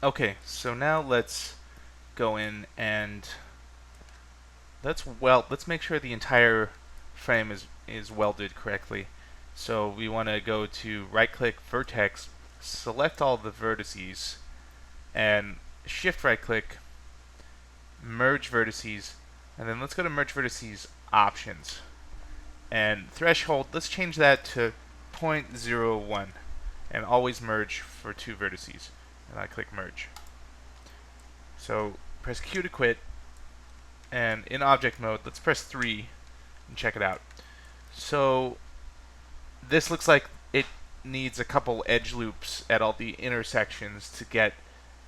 Okay, so now let's go in and let's make sure the entire frame is welded correctly. So we want to go to right click vertex, select all the vertices, and shift right click, merge vertices, and then let's go to merge vertices options. And threshold, let's change that to 0.01 and always merge for two vertices. And I click merge. So press Q to quit, and in object mode, let's press 3 and check it out. So this looks like it needs a couple edge loops at all the intersections to get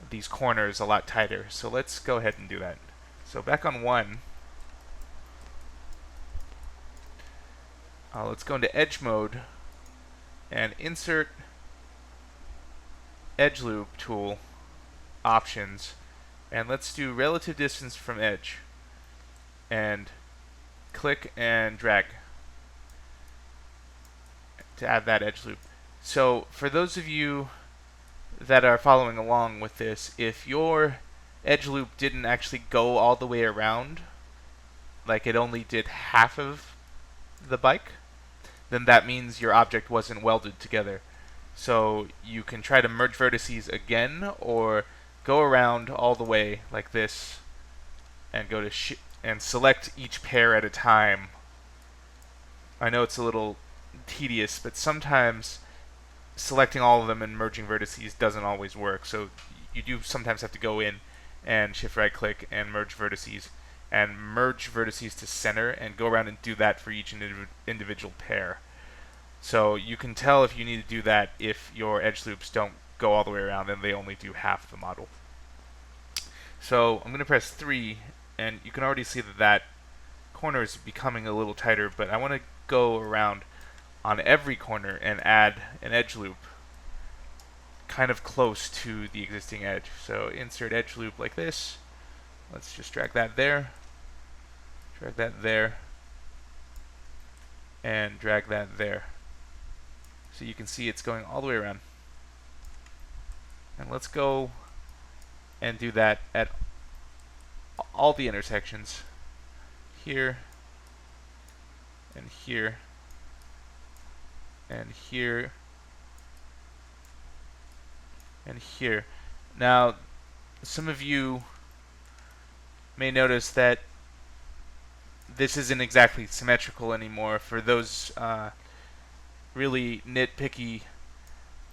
these corners a lot tighter. So let's go ahead and do that. So back on 1, let's go into edge mode and insert edge loop tool options, and let's do relative distance from edge and click and drag to add that edge loop. So for those of you that are following along with this, if your edge loop didn't actually go all the way around, like it only did half of the bike, then that means your object wasn't welded together. So you can try to merge vertices again, or go around all the way like this and go to and select each pair at a time. I know it's a little tedious, but sometimes selecting all of them and merging vertices doesn't always work. So you do sometimes have to go in and shift right click and merge vertices to center, and go around and do that for each individual pair. So you can tell if you need to do that if your edge loops don't go all the way around and they only do half the model. So I'm going to press 3, and you can already see that that corner is becoming a little tighter, but I want to go around on every corner and add an edge loop kind of close to the existing edge. So insert edge loop like this. Let's just drag that there, and drag that there. So you can see it's going all the way around. And let's go and do that at all the intersections, here, and here, and here, and here. Now, some of you may notice that this isn't exactly symmetrical anymore. For those really nitpicky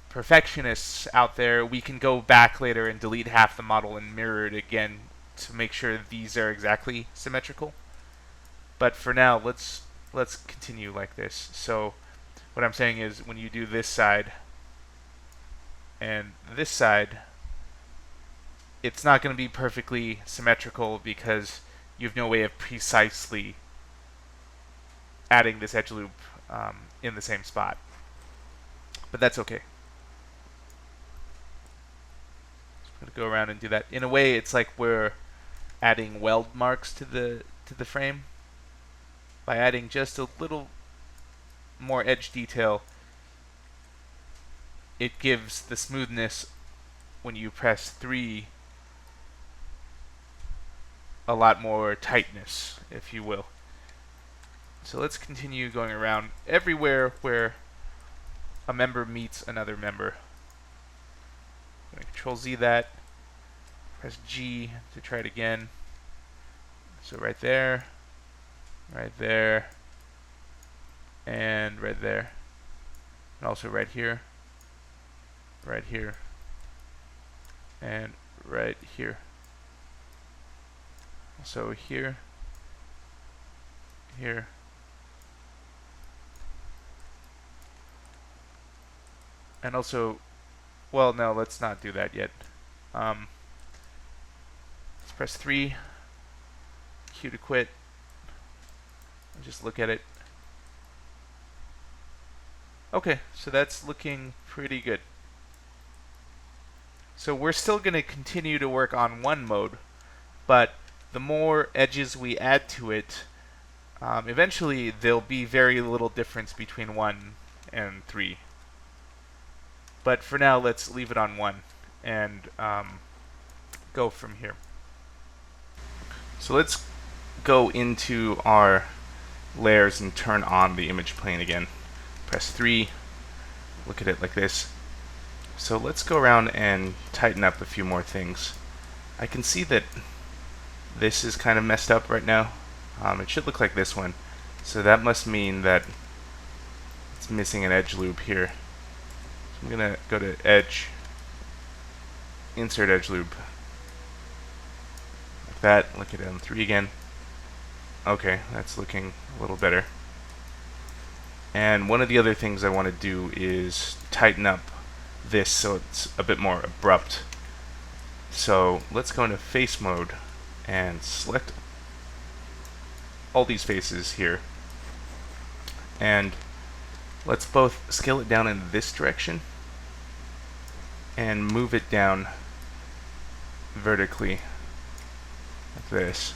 perfectionists out there, we can go back later and delete half the model and mirror it again to make sure these are exactly symmetrical. But for now, let's continue like this. So what I'm saying is, when you do this side and this side, it's not going to be perfectly symmetrical because you have no way of precisely adding this edge loop in the same spot. But that's okay. I'm going to go around and do that. In a way, it's like we're adding weld marks to the frame by adding just a little more edge detail. It gives the smoothness when you press 3 a lot more tightness, if you will. So let's continue going around everywhere where a member meets another member. I'm going to Control Z that, press G to try it again. So right there, and right there, and also right here, and right here. So here, and also, well, no, let's not do that yet. Let's press 3, Q to quit, and just look at it. Okay, so that's looking pretty good. So we're still going to continue to work on one mode, but the more edges we add to it, eventually there'll be very little difference between 1 and 3. But for now, let's leave it on 1 and go from here. So let's go into our layers and turn on the image plane again. Press 3, look at it like this. So let's go around and tighten up a few more things. I can see that this is kind of messed up right now. It should look like this one. So that must mean that it's missing an edge loop here. So I'm going to go to Edge, Insert Edge Loop. Like that. Look at M3 again. Okay, that's looking a little better. And one of the other things I want to do is tighten up this so it's a bit more abrupt. So let's go into face mode and select all these faces here. And let's both scale it down in this direction and move it down vertically like this.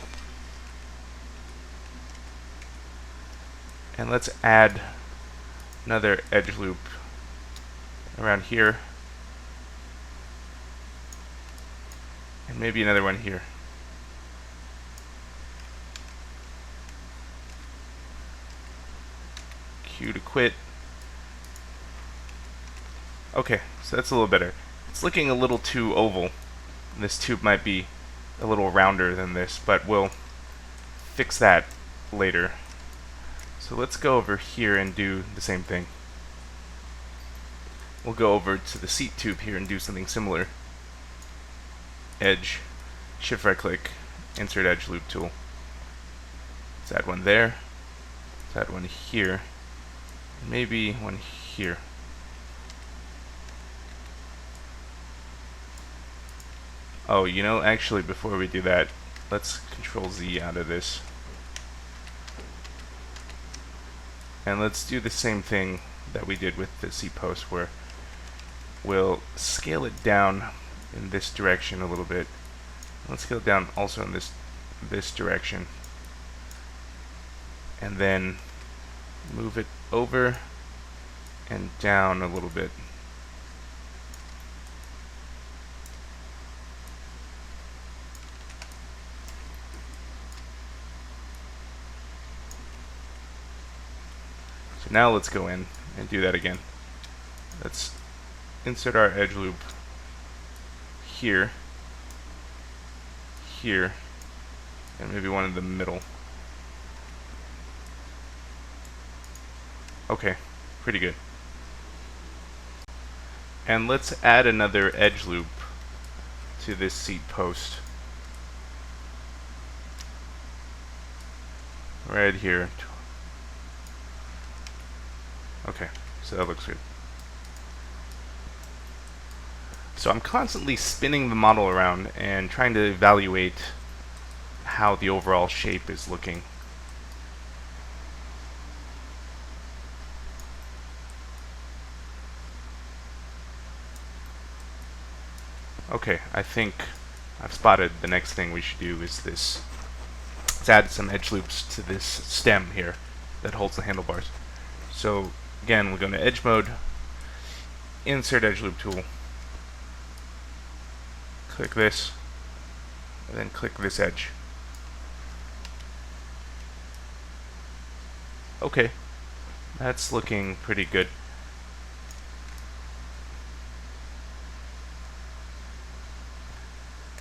And let's add another edge loop around here, and maybe another one here. Q to quit. Okay, so that's a little better. It's looking a little too oval. This tube might be a little rounder than this, but we'll fix that later. So let's go over here and do the same thing. We'll go over to the seat tube here and do something similar. Edge, shift right click, insert edge loop tool. Let's add one there. Let's add one here. Maybe one here. Oh, you know, actually before we do that, let's Control Z out of this. And let's do the same thing that we did with the seat post, where we'll scale it down in this direction a little bit. Let's scale it down also in this direction. And then move it over and down a little bit. So now let's go in and do that again. Let's insert our edge loop here, here, and maybe one in the middle. Okay, pretty good. And let's add another edge loop to this seat post. Right here. Okay, so that looks good. So I'm constantly spinning the model around and trying to evaluate how the overall shape is looking. Okay, I think I've spotted the next thing we should do is this. Let's add some edge loops to this stem here that holds the handlebars. So again, we'll go into edge mode, insert edge loop tool, click this, and then click this edge. Okay, that's looking pretty good.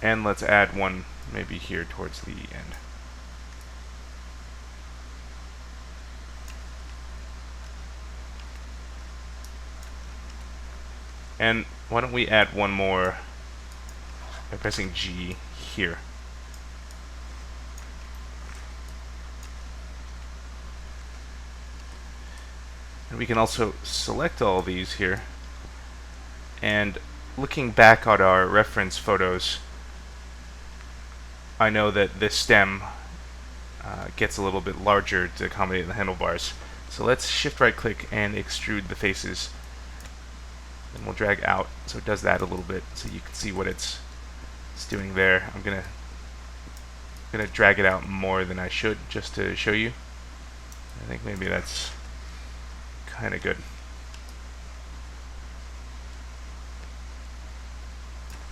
And let's add one maybe here towards the end. And why don't we add one more by pressing G here. And we can also select all these here, and looking back at our reference photos, I know that this stem gets a little bit larger to accommodate the handlebars. So let's shift right click and extrude the faces. And we'll drag out so it does that a little bit so you can see what it's doing there. I'm gonna drag it out more than I should just to show you. I think maybe that's kind of good.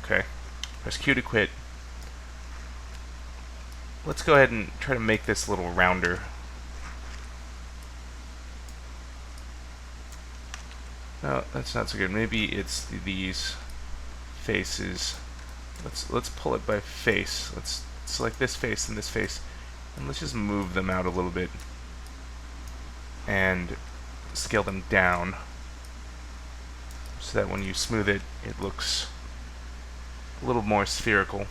Okay, press Q to quit, let's go ahead and try to make this a little rounder. No, that's not so good. Maybe it's these faces. Let's pull it by face. Let's select this face and this face, and let's just move them out a little bit and scale them down so that when you smooth it, it looks a little more spherical.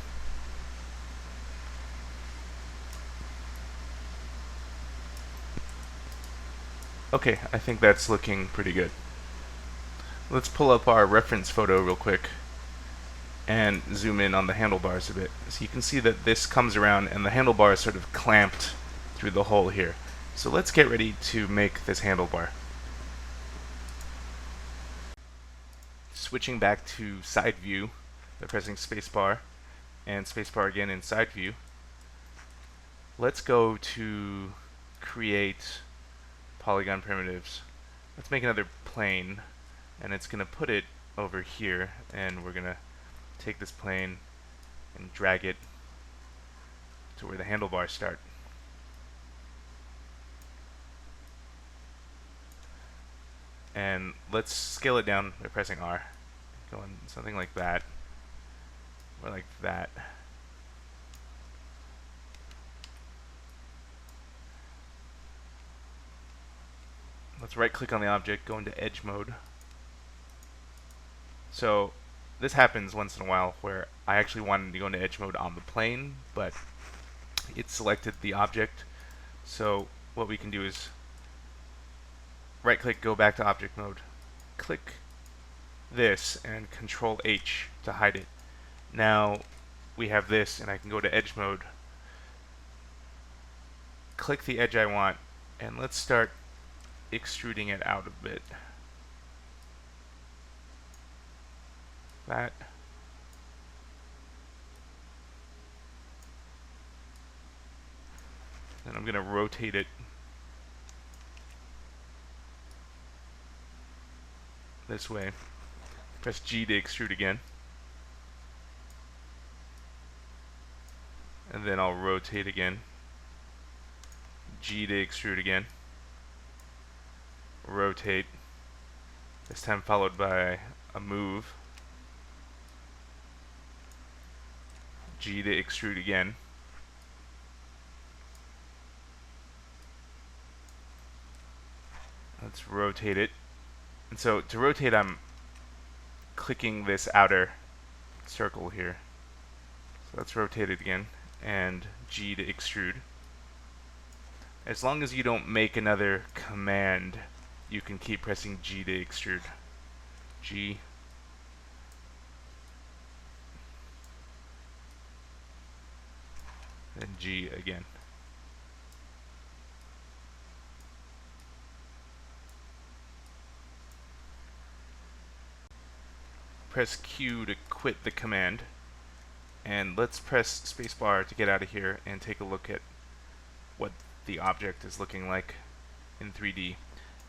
Okay, I think that's looking pretty good. Let's pull up our reference photo real quick and zoom in on the handlebars a bit. So you can see that this comes around and the handlebar is sort of clamped through the hole here. So let's get ready to make this handlebar. Switching back to side view by pressing spacebar and spacebar again in side view. Let's go to create polygon primitives. Let's make another plane, and it's going to put it over here, and we're going to take this plane and drag it to where the handlebars start. And let's scale it down by pressing R. Going something like that, or like that. Let's right click on the object, go into edge mode. So this happens once in a while where I actually wanted to go into edge mode on the plane, but it selected the object. So what we can do is right click, go back to object mode, click this and Control H to hide it. Now we have this, and I can go to edge mode, click the edge I want, and let's start extruding it out a bit. That. Then I'm going to rotate it this way. Press G to extrude again. And then I'll rotate again. G to extrude again. Rotate. This time followed by a move. G to extrude again. Let's rotate it. And so to rotate, I'm clicking this outer circle here. So let's rotate it again, and G to extrude. As long as you don't make another command, you can keep pressing G to extrude. G. Then G again. Press Q to quit the command, and let's press spacebar to get out of here and take a look at what the object is looking like in 3D.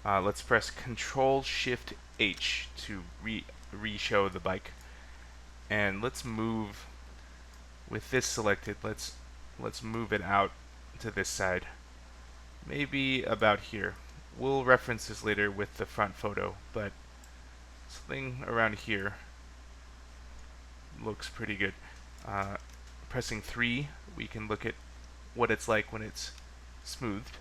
Let's press Control Shift H to re-show the bike, and let's move with this selected. Let's move it out to this side, maybe about here. We'll reference this later with the front photo, but something around here looks pretty good. Pressing 3, we can look at what it's like when it's smoothed.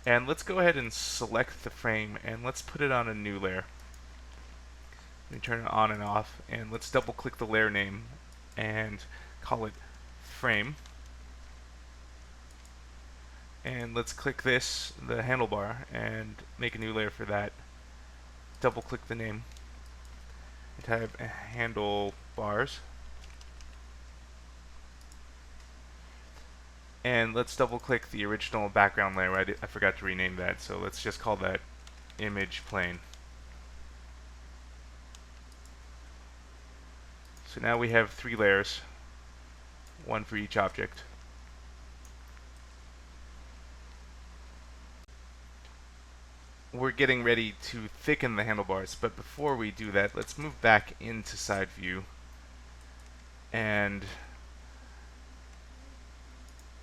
And let's go ahead and select the frame, and let's put it on a new layer. Let me turn it on and off, and let's double click the layer name and call it frame. And let's click this, the handlebar, and make a new layer for that. Double click the name and type handlebars. And let's double click the original background layer. I forgot to rename that, so let's just call that image plane. So now we have 3 layers, one for each object. We're getting ready to thicken the handlebars, but before we do that, let's move back into side view and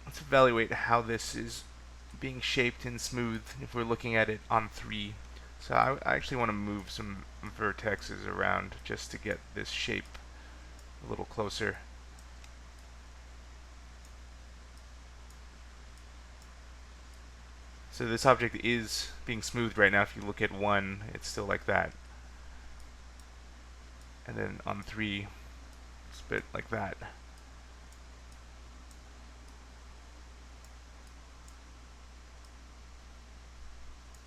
let's evaluate how this is being shaped and smooth if we're looking at it on 3. So I actually want to move some vertexes around just to get this shape a little closer. So this object is being smoothed right now. If you look at 1, it's still like that. And then on 3, it's a bit like that.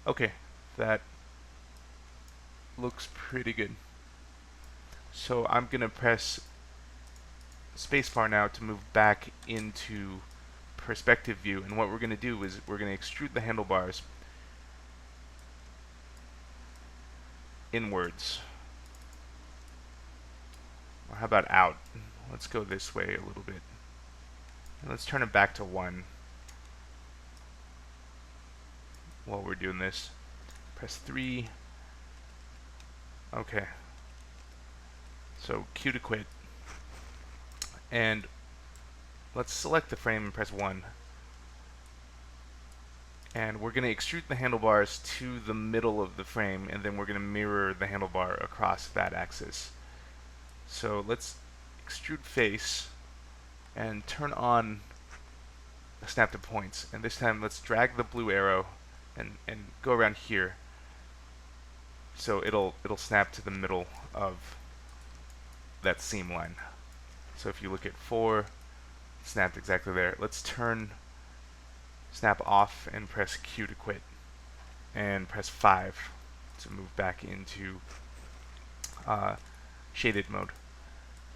Okay, that looks pretty good. So I'm going to press spacebar now to move back into perspective view, and what we're going to do is we're going to extrude the handlebars inwards. Or how about out? Let's go this way a little bit. And let's turn it back to 1 while we're doing this. Press 3. Okay. So Q to quit. And let's select the frame and press 1. And we're going to extrude the handlebars to the middle of the frame, and then we're going to mirror the handlebar across that axis. So let's extrude face and turn on the snap to points. And this time let's drag the blue arrow and go around here. So it'll snap to the middle of that seam line. So if you look at 4, it snapped exactly there. Let's turn snap off and press Q to quit, and press 5 to move back into shaded mode.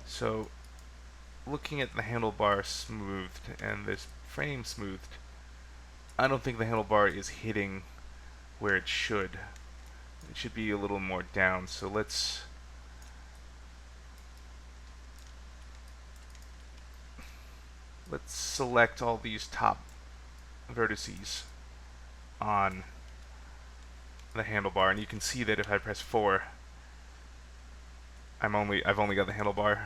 So looking at the handlebar smoothed and this frame smoothed, I don't think the handlebar is hitting where it should. It should be a little more down. So let's select all these top vertices on the handlebar, and you can see that if I press 4, I've only got the handlebar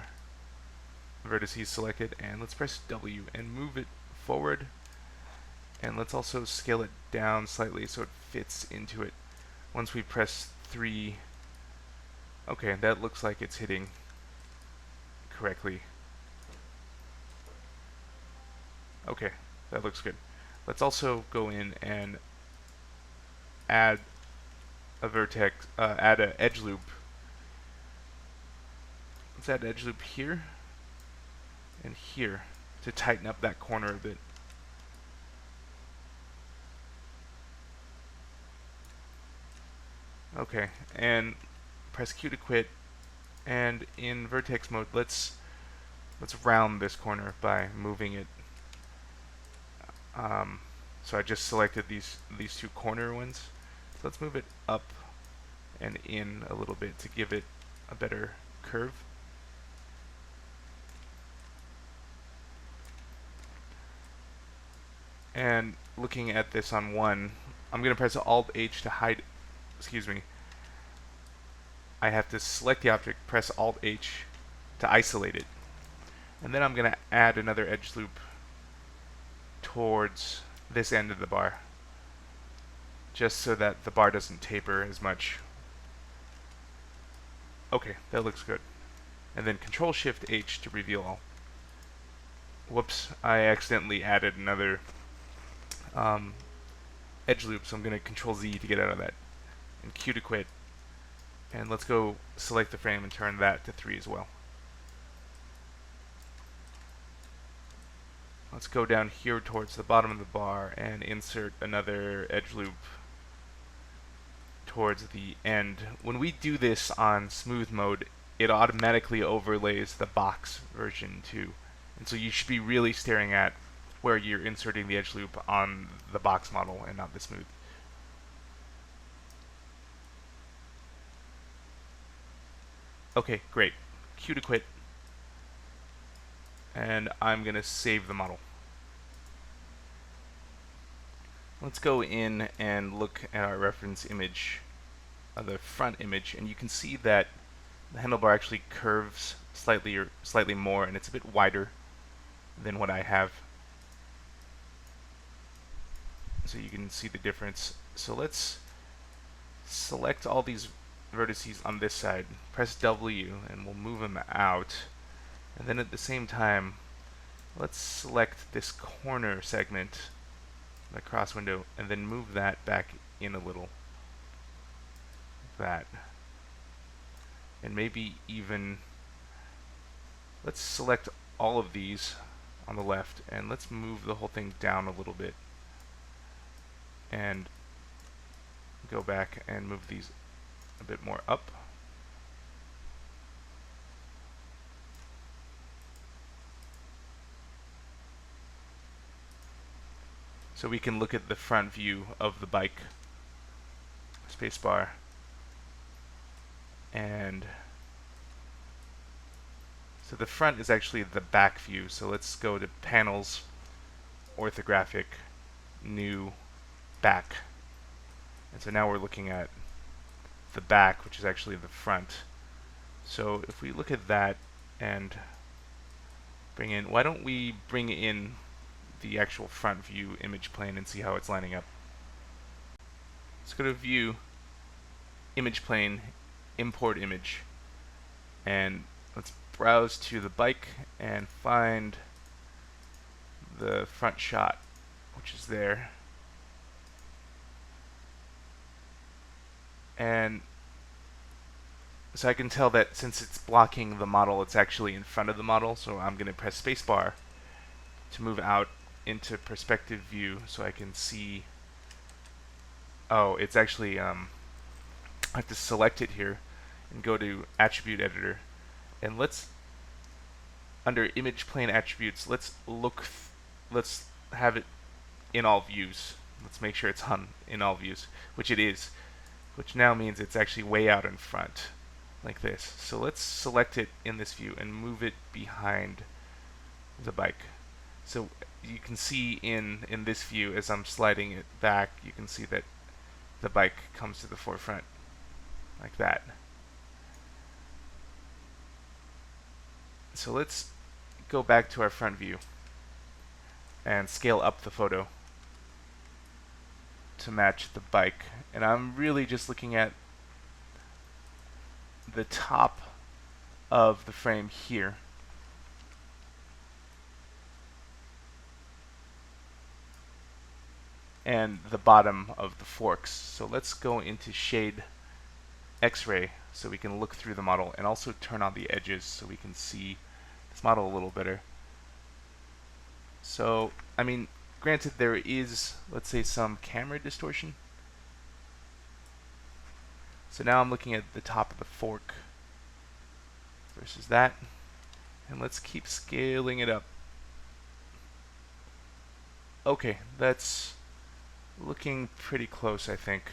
vertices selected. And let's press W and move it forward, and let's also scale it down slightly so it fits into it. Once we press 3, okay, that looks like it's hitting correctly. Okay, that looks good. Let's also go in and add a vertex, add an edge loop. Let's add edge loop here and here to tighten up that corner a bit. Okay, and press Q to quit, and in vertex mode, let's round this corner by moving it. So I just selected these 2 corner ones. So let's move it up and in a little bit to give it a better curve. And looking at this on 1, I'm going to press Alt H to hide. Excuse me. I have to select the object, press Alt H to isolate it, and then I'm going to add another edge loop towards this end of the bar, just so that the bar doesn't taper as much. Okay, that looks good. And then Control Shift H to reveal all. Whoops, I accidentally added another edge loop, so I'm going to Control Z to get out of that, and Q to quit. And let's go select the frame and turn that to 3 as well. Let's go down here towards the bottom of the bar and insert another edge loop towards the end. When we do this on smooth mode, it automatically overlays the box version too. And so you should be really staring at where you're inserting the edge loop on the box model and not the smooth. Okay, great. Q to quit. And I'm going to save the model. Let's go in and look at our reference image, the front image, and you can see that the handlebar actually curves slightly more, and it's a bit wider than what I have. so you can see the difference. So let's select all these vertices on this side, press W, and we'll move them out. And then at the same time, let's select this corner segment, the cross window, and then move that back in a little. That. And maybe even, let's select all of these on the left, and let's move the whole thing down a little bit. And go back and move these a bit more up. So we can look at the front view of the bike. Spacebar. And so the front is actually the back view. So let's go to Panels, Orthographic, New, Back. And so now we're looking at the back, which is actually the front. So if we look at that and bring in, why don't we bring in the actual front view image plane and see how it's lining up. Let's go to View, Image Plane, Import Image, and let's browse to the bike and find the front shot, which is there. And so I can tell that since it's blocking the model, it's actually in front of the model, so I'm going to press spacebar to move out into perspective view so I can see. Oh, it's actually, I have to select it here and go to Attribute Editor, and let's, under Image Plane Attributes, let's have it in all views. Let's make sure it's on in all views, which it is, which now means it's actually way out in front, like this. So let's select it in this view and move it behind the bike. So you can see in this view, as I'm sliding it back, you can see that the bike comes to the forefront, like that. So let's go back to our front view and scale up the photo to match the bike. And I'm really just looking at the top of the frame here. And the bottom of the forks. So let's go into Shade X-ray so we can look through the model, and also turn on the edges so we can see this model a little better. So, I mean, granted there is, let's say, some camera distortion. So now I'm looking at the top of the fork versus that, and let's keep scaling it up. Okay, that's looking pretty close, I think.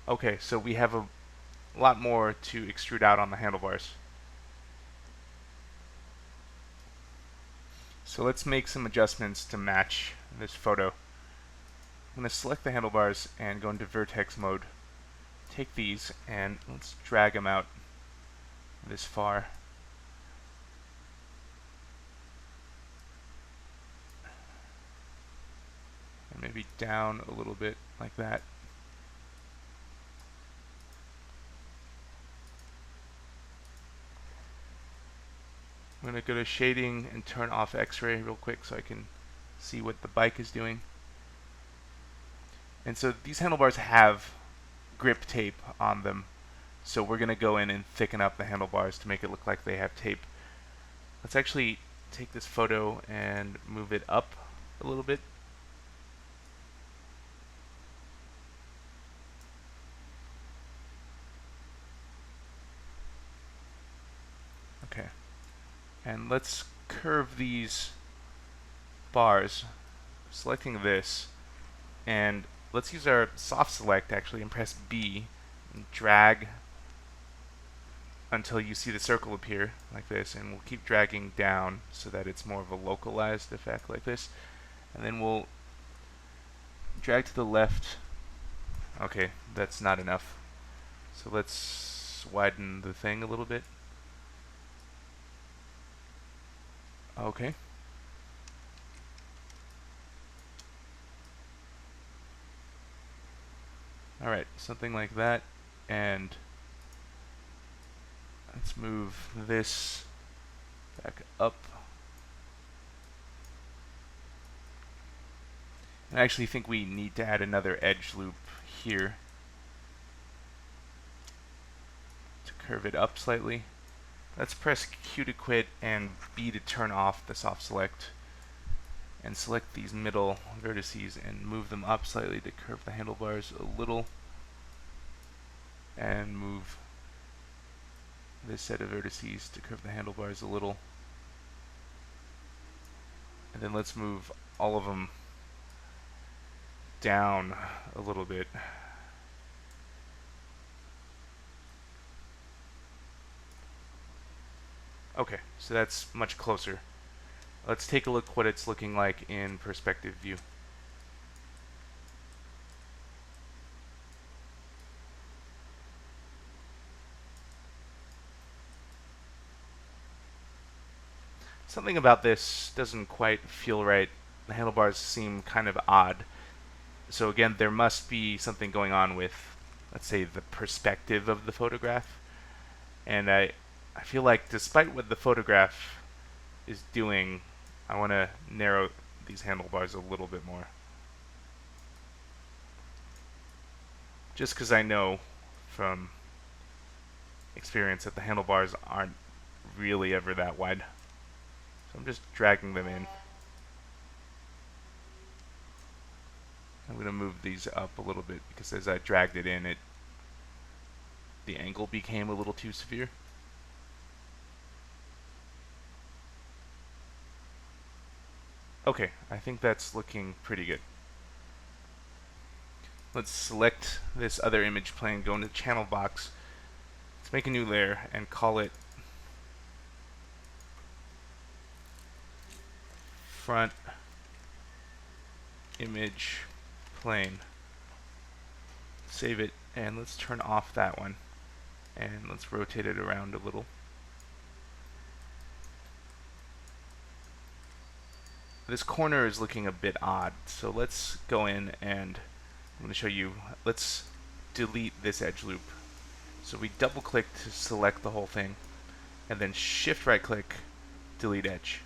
Okay, so we have a lot more to extrude out on the handlebars. So let's make some adjustments to match this photo. I'm going to select the handlebars and go into vertex mode. Take these and let's drag them out this far. And maybe down a little bit like that. I'm going to go to shading and turn off X-ray real quick so I can see what the bike is doing. And so these handlebars have grip tape on them, so we're going to go in and thicken up the handlebars to make it look like they have tape. Let's actually take this photo and move it up a little bit. Okay. And let's curve these bars, selecting this, and let's use our soft select actually and press B and drag until you see the circle appear like this, and we'll keep dragging down so that it's more of a localized effect like this, and then we'll drag to the left. Okay, that's not enough, so let's widen the thing a little bit. Okay. Alright, something like that. And let's move this back up. I actually think we need to add another edge loop here to curve it up slightly. Let's press Q to quit and B to turn off the soft select, and select these middle vertices and move them up slightly to curve the handlebars a little, and move this set of vertices to curve the handlebars a little. And then let's move all of them down a little bit. Okay, so that's much closer. Let's take a look what it's looking like in perspective view. Something about this doesn't quite feel right. The handlebars seem kind of odd. So again, there must be something going on with, let's say, the perspective of the photograph. And I feel like despite what the photograph is doing, I want to narrow these handlebars a little bit more. Just because I know from experience that the handlebars aren't really ever that wide. So I'm just dragging them in. I'm going to move these up a little bit because as I dragged it in, the angle became a little too severe. Okay, I think that's looking pretty good. Let's select this other image plane, go into the channel box. Let's make a new layer and call it front image plane. Save it, and let's turn off that one. And let's rotate it around a little. This corner is looking a bit odd, so let's go in and I'm going to show you. Let's delete this edge loop. So we double click to select the whole thing, and then shift right click, delete edge.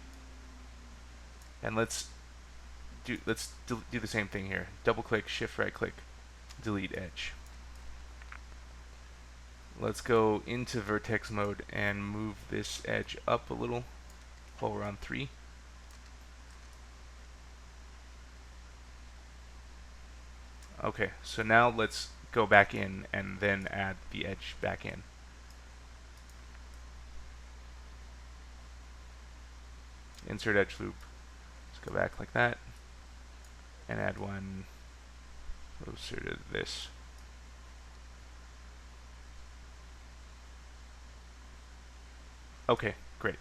And let's do the same thing here. Double click, shift right click, delete edge. Let's go into vertex mode and move this edge up a little while we're on 3. Okay, so now let's go back in and then add the edge back in. Insert edge loop. Let's go back like that and add one closer to this. Okay, great.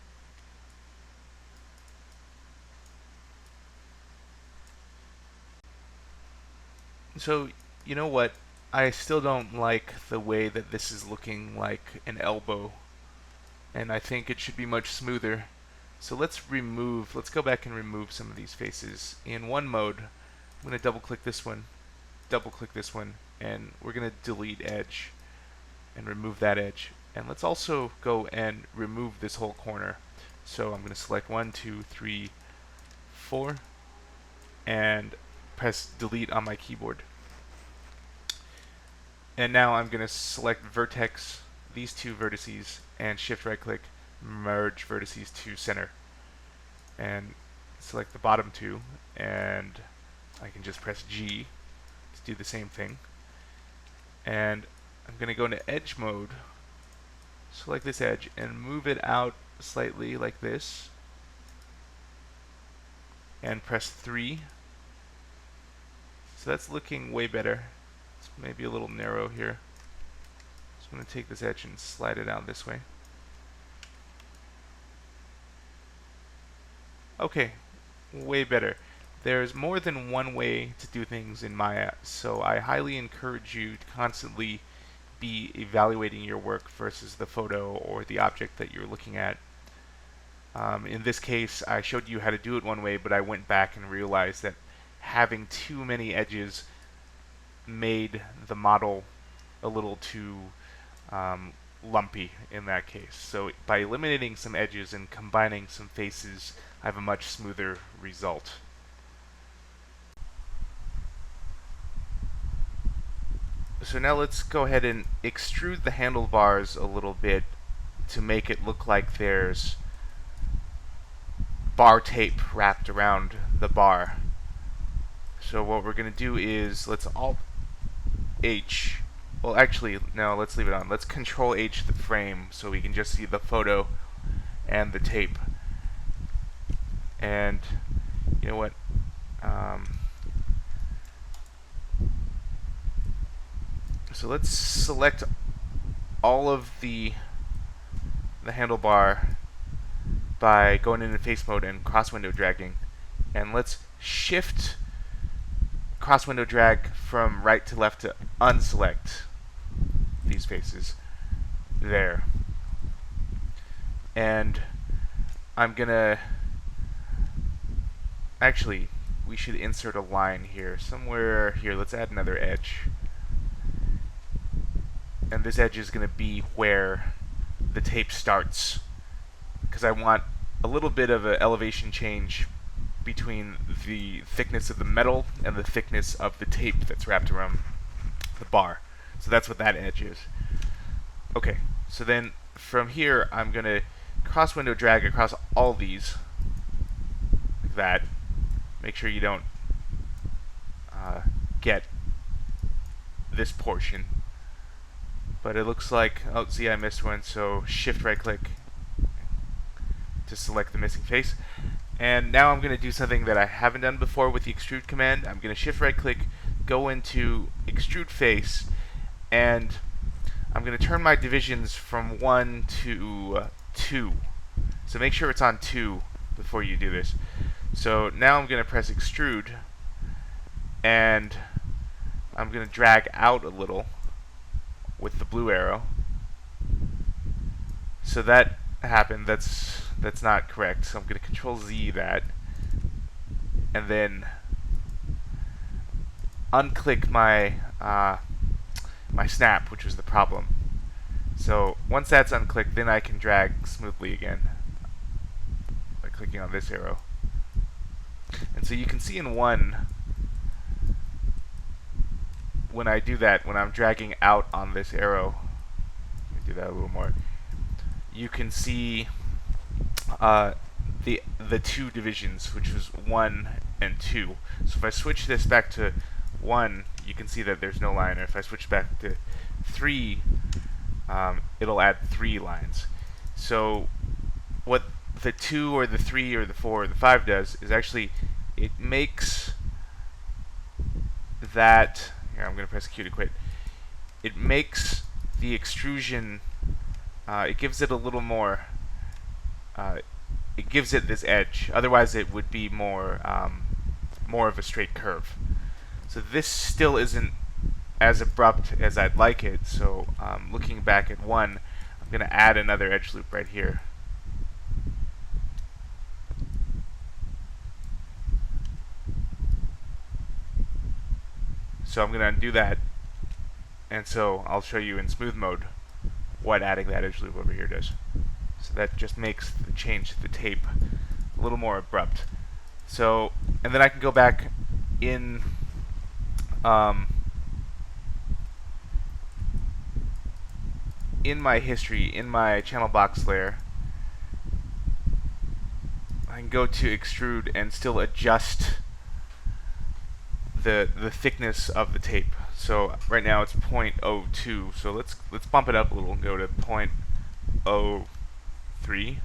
So, you know what? I still don't like the way that this is looking like an elbow, and I think it should be much smoother. So let's go back and remove some of these faces. In one mode, I'm going to double click this one, and we're going to delete edge and remove that edge. And let's also go and remove this whole corner. So I'm going to select 1, 2, 3, 4, and press delete on my keyboard. And now I'm going to select vertex, these two vertices, and shift right click, merge vertices to center. And select the bottom two, and I can just press G to do the same thing. And I'm going to go into edge mode, select this edge, and move it out slightly like this, and press 3. So that's looking way better. It's maybe a little narrow here. So I'm going to take this edge and slide it out this way. Okay, way better. There's more than one way to do things in Maya, so I highly encourage you to constantly be evaluating your work versus the photo or the object that you're looking at. In this case, I showed you how to do it one way, but I went back and realized that having too many edges made the model a little too lumpy in that case. So by eliminating some edges and combining some faces, I have a much smoother result. So now let's go ahead and extrude the handlebars a little bit to make it look like there's bar tape wrapped around the bar. So what we're going to do is, let's Alt H. Well, actually, no, let's leave it on. Let's Control H the frame so we can just see the photo and the tape. And you know what? So let's select all of the handlebar by going into face mode and cross window dragging, and let's shift cross window drag from right to left to unselect these faces there. And I'm gonna actually, we should insert a line here somewhere here. Let's add another edge, and this edge is gonna be where the tape starts, because I want a little bit of an elevation change between the thickness of the metal and the thickness of the tape that's wrapped around the bar. So that's what that edge is. Okay, so then from here I'm going to cross window drag across all these like that. Make sure you don't get this portion. But it looks like, oh, see, I missed one, so shift right click to select the missing face. And now I'm going to do something that I haven't done before with the extrude command. I'm going to shift right click, go into extrude face, and I'm going to turn my divisions from 1 to 2. So make sure it's on 2 before you do this. So now I'm going to press extrude, and I'm going to drag out a little with the blue arrow. So that happened. That's not correct. So I'm going to Control Z that, and then unclick my my snap, which was the problem. So once that's unclicked, then I can drag smoothly again by clicking on this arrow. And so you can see in one, when I do that, when I'm dragging out on this arrow, let me do that a little more, you can see the two divisions, which was 1 and 2. So if I switch this back to 1, you can see that there's no line. Or if I switch back to 3, it'll add 3 lines. So what the 2 or the 3 or the 4 or the 5 does is actually it makes that, here I'm going to press Q to quit, it makes the extrusion, it gives it a little more, it gives it this edge. Otherwise it would be more of a straight curve. So this still isn't as abrupt as I'd like it. So looking back at 1, I'm going to add another edge loop right here. So I'm going to undo that, and so I'll show you in smooth mode what adding that edge loop over here does. So that just makes the change to the tape a little more abrupt. So, and then I can go back in in my history, in my channel box layer, I can go to extrude and still adjust the thickness of the tape. So right now it's 0.02. So let's bump it up a little and go to 0.03.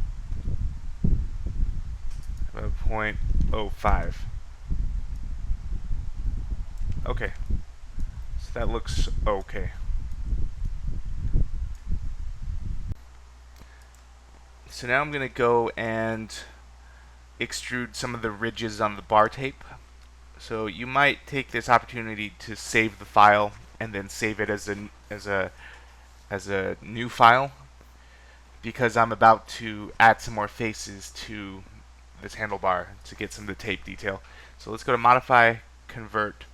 About 0.05. Okay. So that looks okay. So now I'm going to go and extrude some of the ridges on the bar tape. So you might take this opportunity to save the file and then save it as a new file. because I'm about to add some more faces to this handlebar to get some of the tape detail. So let's go to Modify, Convert,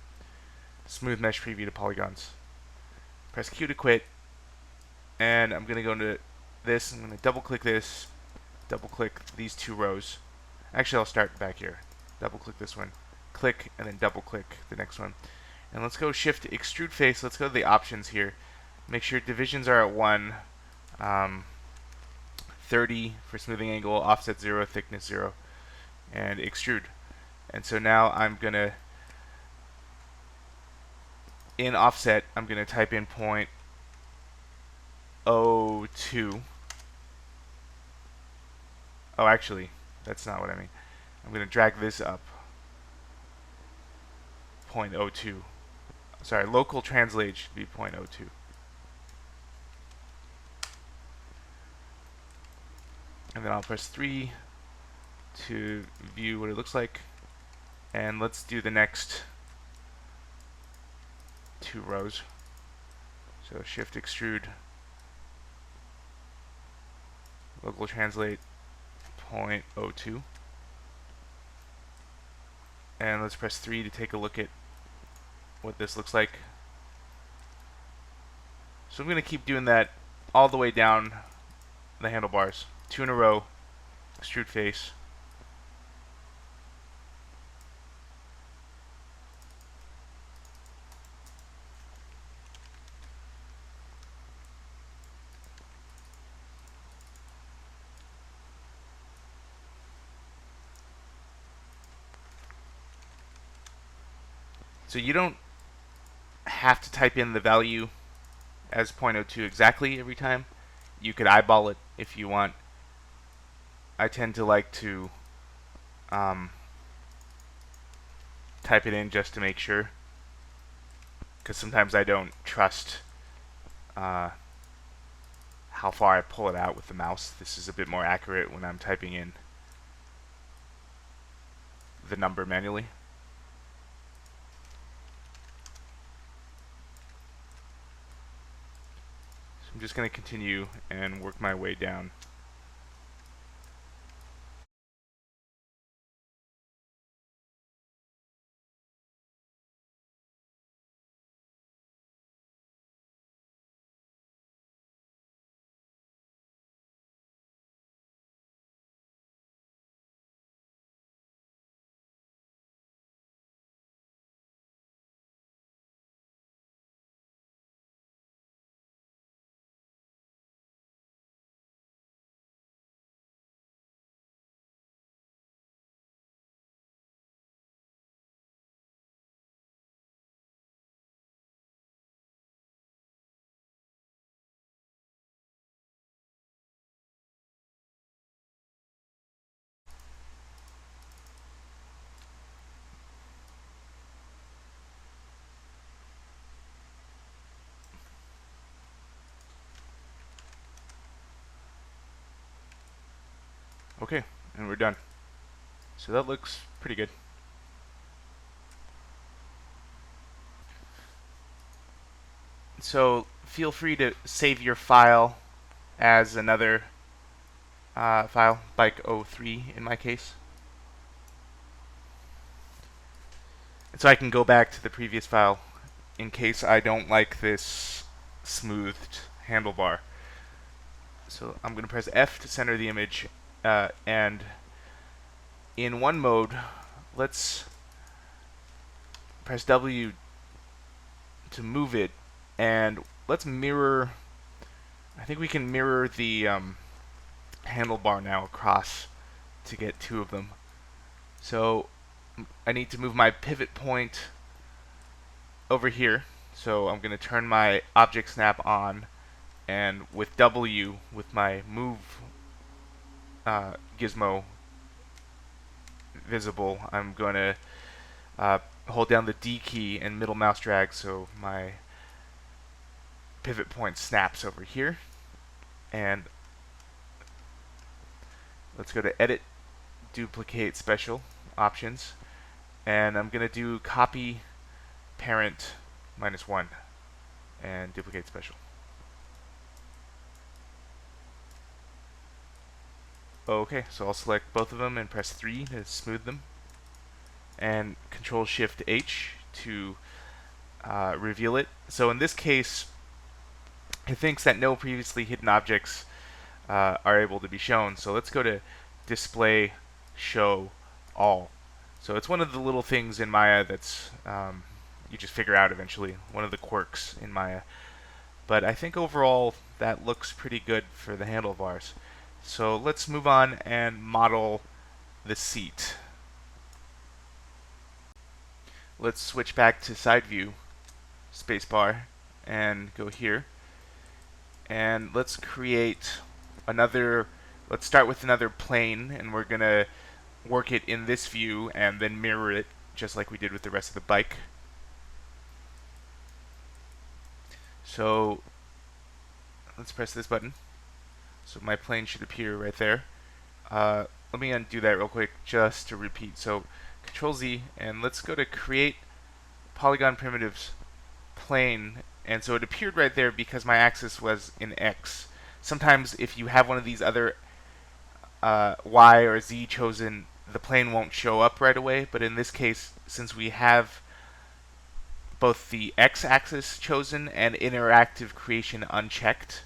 Smooth Mesh Preview to Polygons. Press Q to quit, and I'm going to go into this. I'm going to double click this, double click these two rows. Actually, I'll start back here. Double click this one, click, and then double click the next one. And let's go Shift Extrude Face. Let's go to the options here. Make sure divisions are at 1, 30 for smoothing angle, offset 0, thickness 0, and extrude. And so now I'm going to, in offset, I'm going to type in 0.02. Oh, actually, that's not what I mean. I'm going to drag this up. 0.02. Sorry, local translate should be 0.02. And then I'll press 3 to view what it looks like. And let's do the next 2 rows. So Shift Extrude, local translate 0.02. And let's press 3 to take a look at what this looks like. So I'm going to keep doing that all the way down the handlebars. 2 in a row, extrude face. So you don't have to type in the value as 0.02 exactly every time. You could eyeball it if you want. I tend to like to type it in just to make sure, because sometimes I don't trust how far I pull it out with the mouse. This is a bit more accurate when I'm typing in the number manually. So I'm just going to continue and work my way down. Okay, and we're done. So that looks pretty good. So feel free to save your file as another file, bike03 in my case. And so I can go back to the previous file in case I don't like this smoothed handlebar. So I'm going to press F to center the image, and in one mode, let's press W to move it, and let's mirror. I think we can mirror the handlebar now across to get 2 of them. So I need to move my pivot point over here. So I'm going to turn my object snap on, and with W, with my move gizmo visible, I'm going to hold down the D key and middle mouse drag so my pivot point snaps over here. And let's go to Edit, Duplicate Special, Options, and I'm going to do Copy Parent -1 and Duplicate Special. Okay, so I'll select both of them and press 3 to smooth them, and Control Shift H to reveal it. So in this case, it thinks that no previously hidden objects are able to be shown. So let's go to Display Show All. So it's one of the little things in Maya that's you just figure out eventually, one of the quirks in Maya. But I think overall that looks pretty good for the handlebars. So let's move on and model the seat. Let's switch back to side view, spacebar, and go here. And let's create another, let's start with another plane, and we're going to work it in this view and then mirror it just like we did with the rest of the bike. So let's press this button. So my plane should appear right there. Let me undo that real quick just to repeat. So Control Z, and let's go to Create Polygon Primitives Plane. And so it appeared right there because my axis was in X. Sometimes if you have one of these other Y or Z chosen, the plane won't show up right away. But in this case, since we have both the X-axis chosen and interactive creation unchecked,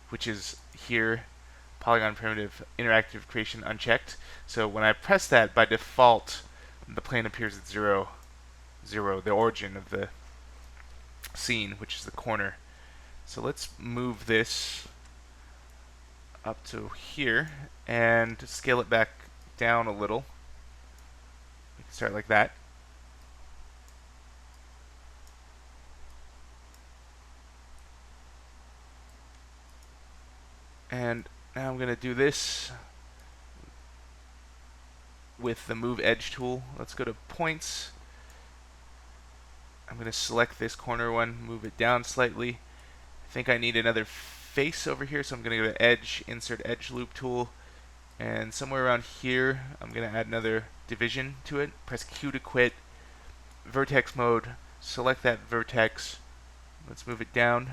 which is here, polygon primitive interactive creation unchecked. So when I press that, by default, the plane appears at 0, 0, the origin of the scene, which is the corner. So let's move this up to here and scale it back down a little. We can start like that. And now I'm going to do this with the Move Edge tool. Let's go to Points. I'm going to select this corner one, move it down slightly. I think I need another face over here, so I'm going to go to Edge, Insert Edge Loop tool, and somewhere around here I'm going to add another division to it. Press Q to quit. Vertex mode, select that vertex. Let's move it down,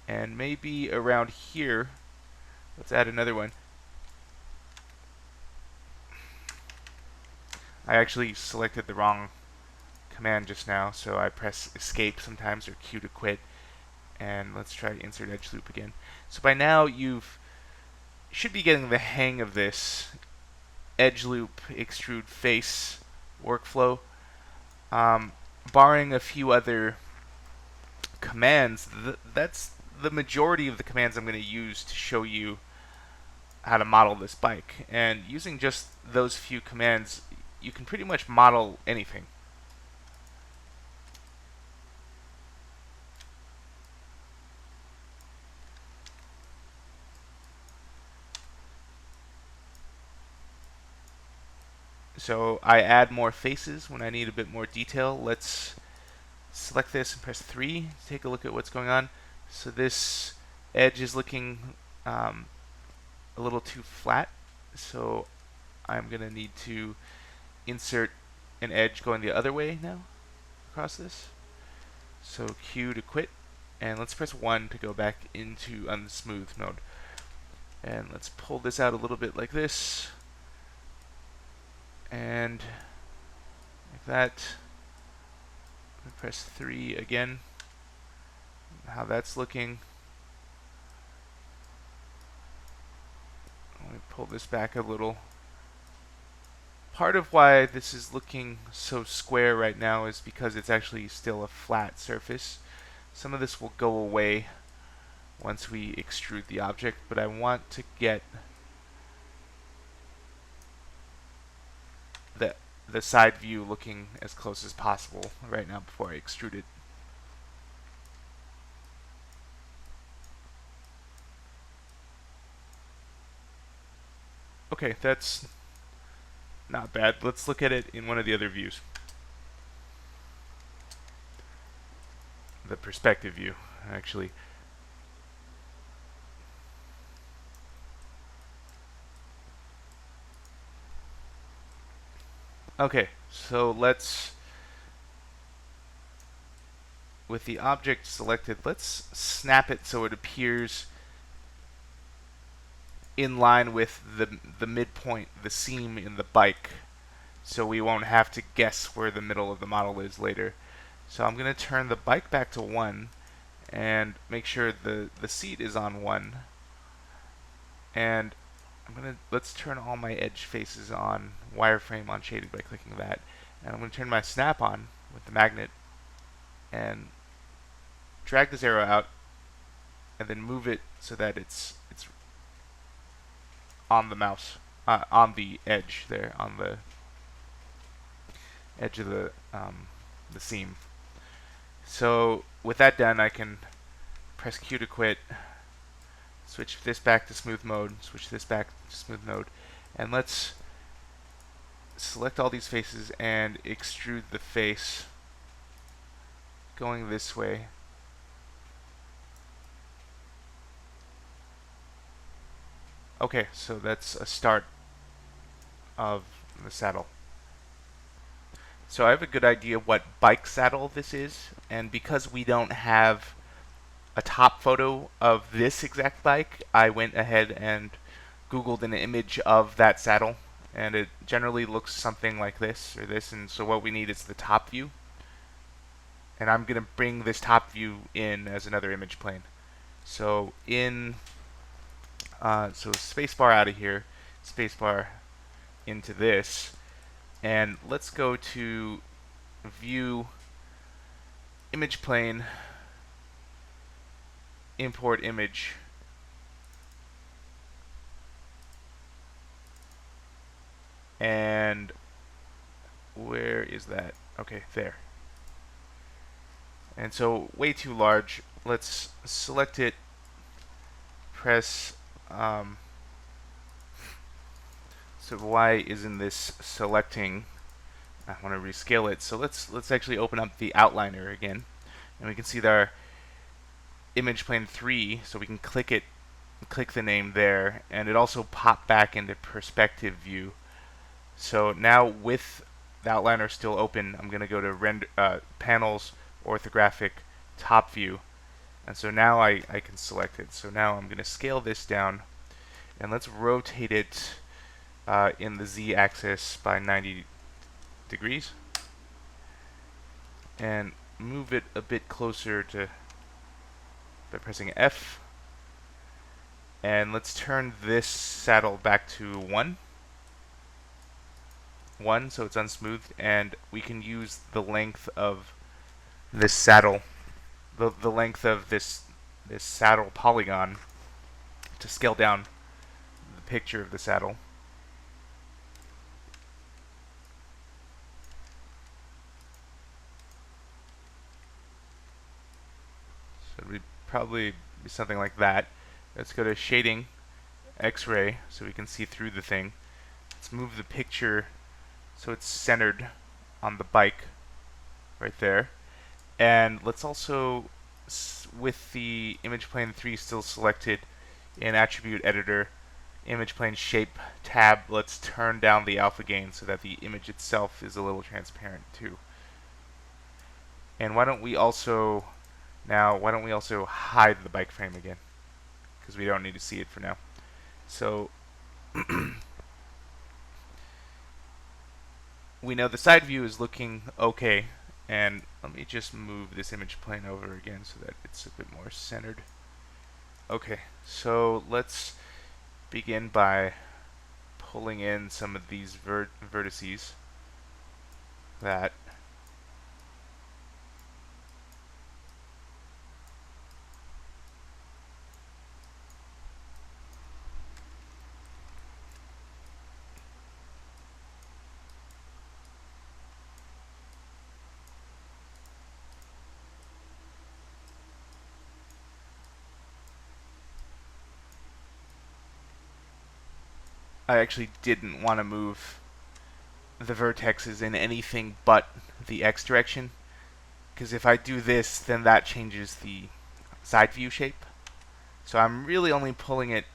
and maybe around here let's add another one. I actually selected the wrong command just now, so I press escape sometimes or Q to quit, and let's try insert edge loop again. So by now you should be getting the hang of this edge loop extrude face workflow. Barring a few other commands, that's the majority of the commands I'm going to use to show you how to model this bike. And using just those few commands, you can pretty much model anything. So I add more faces when I need a bit more detail. Let's select this and press 3 to take a look at what's going on. So this edge is looking a little too flat, so I'm going to need to insert an edge going the other way now across this. So Q to quit, and let's press 1 to go back into unsmooth mode. And let's pull this out a little bit like this, and like that. Press 3 again. How that's looking. Let me pull this back a little. Part of why this is looking so square right now is because it's actually still a flat surface. Some of this will go away once we extrude the object, but I want to get the side view looking as close as possible right now before I extrude it. Okay, that's not bad. Let's look at it in one of the other views. The perspective view, actually. Okay, so let's, with the object selected, let's snap it so it appears in line with the midpoint, the seam in the bike, so we won't have to guess where the middle of the model is later. So I'm going to turn the bike back to 1 and make sure the seat is on 1. And let's turn all my edge faces on wireframe on shaded by clicking that. And I'm going to turn my snap on with the magnet and drag this arrow out and then move it so that it's on the mouse, on the edge there, on the edge of the seam. So with that done, I can press Q to quit, switch this back to smooth mode, switch this back to smooth mode, and let's select all these faces and extrude the face going this way. Okay, so that's a start of the saddle. So I have a good idea what bike saddle this is, and because we don't have a top photo of this exact bike, I went ahead and Googled an image of that saddle, and it generally looks something like this or this, and so what we need is the top view. And I'm going to bring this top view in as another image plane. So so spacebar out of here, spacebar into this, and let's go to View, Image Plane, Import Image, and where is that? Okay, there. And so way too large. Let's select it, press so why isn't this selecting? I want to rescale it. So let's actually open up the outliner again, and we can see our image plane 3. So we can click it, click the name there, and it also popped back into perspective view. So now with the outliner still open, I'm going to go to render panels, orthographic, top view, and so now I can select it. So now I'm going to scale this down, and let's rotate it in the z-axis by 90 degrees, and move it a bit closer to by pressing F. And let's turn this saddle back to 1, so it's unsmoothed, and we can use the length of this saddle, the length of this saddle polygon to scale down the picture of the saddle. So it would probably be something like that. Let's go to shading, X-ray, so we can see through the thing. Let's move the picture so it's centered on the bike right there. And let's also, with the image plane 3 still selected in attribute editor, image plane shape tab, let's turn down the alpha gain so that the image itself is a little transparent too. And why don't we also hide the bike frame again, because we don't need to see it for now. So we know the side view is looking okay, and let me just move this image plane over again so that it's a bit more centered. Okay, so let's begin by pulling in some of these vertices. That. I actually didn't want to move the vertexes in anything but the X direction, because if I do this, then that changes the side view shape. So I'm really only pulling it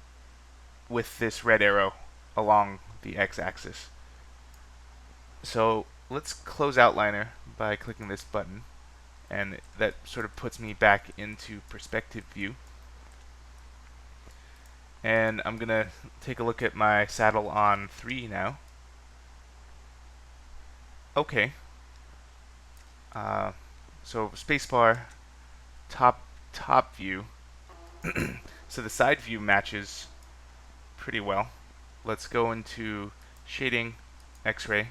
with this red arrow along the X-axis. So let's close outliner by clicking this button, and that sort of puts me back into perspective view. And I'm gonna take a look at my saddle on 3 now. Okay. So spacebar, top view. So the side view matches pretty well. Let's go into shading, X-ray.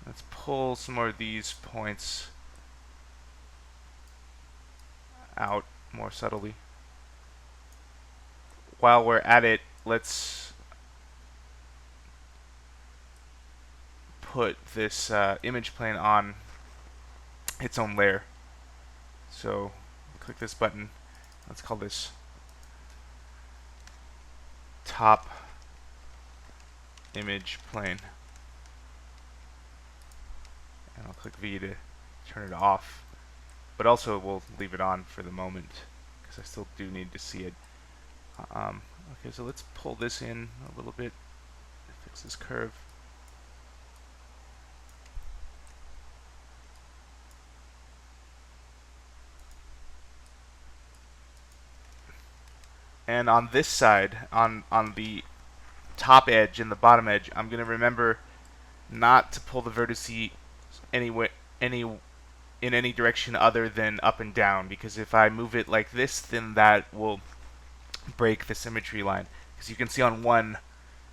Let's pull some more of these points out more subtly. While we're at it, let's put this image plane on its own layer. So click this button. Let's call this top image plane. And I'll click V to turn it off. But also we'll leave it on for the moment because I still do need to see it. Okay, so let's pull this in a little bit. Fix this curve. And on this side, on the top edge and the bottom edge, I'm going to remember not to pull the vertice in any direction other than up and down, because if I move it like this, then that will break the symmetry line. Because you can see on one,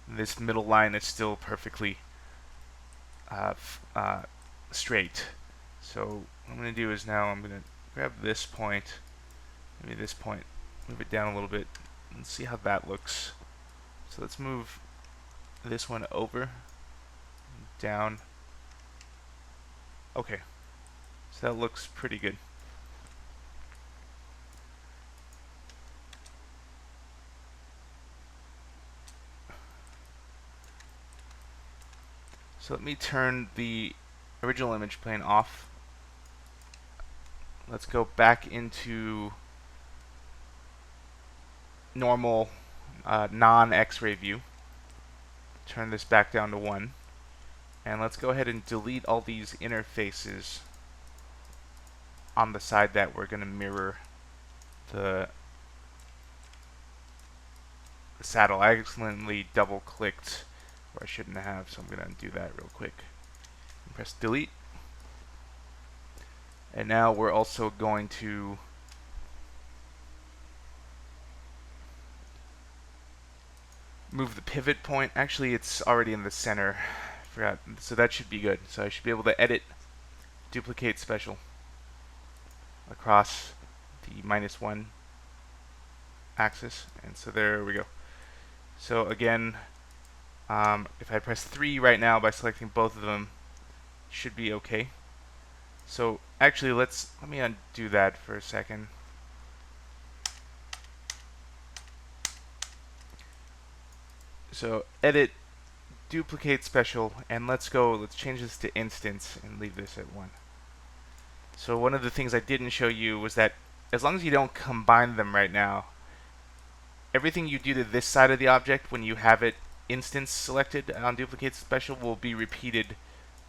this middle line is still perfectly straight. So what I'm going to do is now I'm going to grab this point, maybe this point, move it down a little bit, and see how that looks. So let's move this one over, down. Okay, so that looks pretty good. So let me turn the original image plane off. Let's go back into normal non-X-ray view. Turn this back down to 1. And let's go ahead and delete all these interfaces on the side that we're going to mirror the saddle. I accidentally double-clicked where I shouldn't have, so I'm going to undo that real quick. And press delete. And now we're also going to move the pivot point. Actually, it's already in the center. I forgot. So that should be good. So I should be able to edit, duplicate special across the -1 axis. And so there we go. So again, if I press 3 right now by selecting both of them, should be okay. So actually, let me undo that for a second. So edit, duplicate special, and let's change this to instance and leave this at 1. So one of the things I didn't show you was that as long as you don't combine them right now, everything you do to this side of the object when you have it instance selected on duplicate special will be repeated